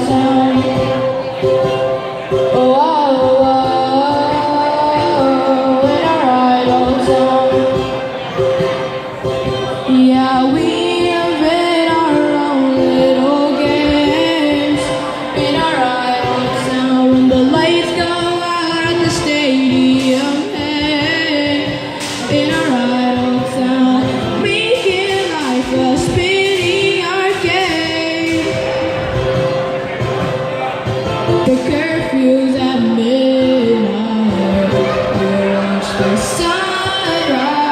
town. Oh, oh, oh, in our right old town. Yeah, we invent our own little games in our right old town. When the lights go out at the stadium, hey, in our right old town, making life a spinning arcade. The curfews at midnight, we watch the sunrise.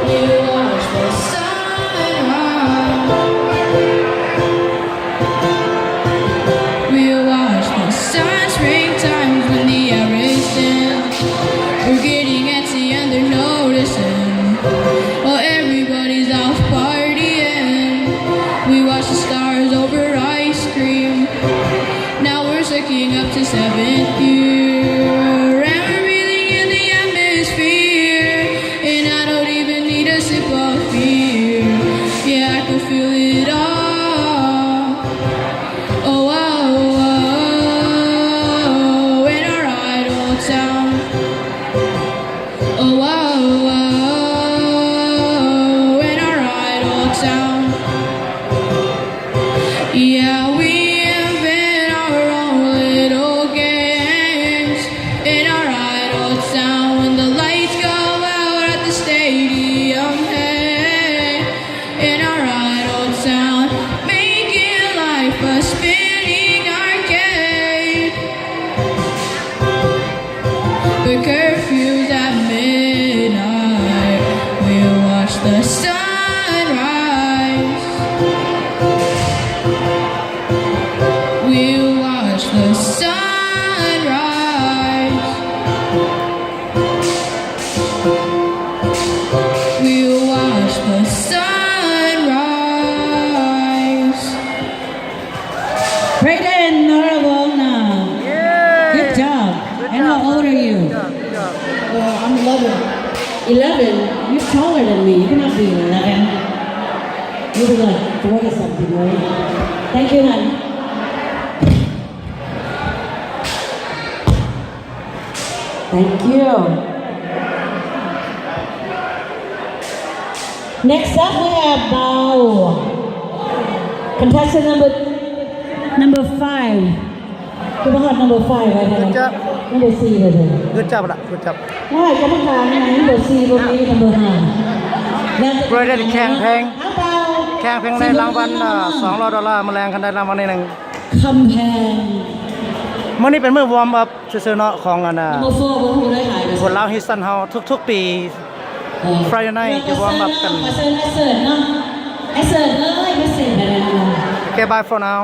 We watch the sunrise. We watch the sun. Springtimes when the air is thin. We're getting antsy and they're noticing. While everybody's off partying, we watch the stars over ice cream. Now we're sucking up to 7th gear, and we're breathing in the atmosphere. And I don't even need a sip of beer. Yeah, I can feel it all. Oh, oh, oh, in our right old town. Oh, oh, oh, in our right old town. Yeah, we invent our own little games in our right old town. When the lights go out at the stadium, hey, in our right old town, making life a spinning arcade. The curfews at midnight, we watch the sunrise. We watch the sunrise. We watch the sunrise. Brayden Norawona. Yeah. Good job. And how old are you? I'm 11. 11. You're taller than me. You cannot be 11. You'll be like 40 something, right? Thank you, hon. Thank you. Next up, we have Bao. Contestant number 5. Good job, number 5, right? Good job. Number 4 เลย Good job ละ Good job ว่ากรรมการไหนเบอร์4เบอร์นี้เบอร์5 Brayden แข่งเพลง เอาเปล่า แข่งเพลงในรางวัล$200มาแรงกันได้รางวัลที่หนึ่ง คำแพง เมื่อนี้เป็นมื้อวอร์มอัพซื่อๆเนาะของอันน่ะ โมโฟบ่ฮู้ได้หายไป คนลาวฮิสตันเฮาทุกๆปี Friday night จะวอร์มอัพกัน เสิร์ฟเนาะไอเสิร์ฟเลยไม่เสิร์ฟอะไรนะ Okay bye for now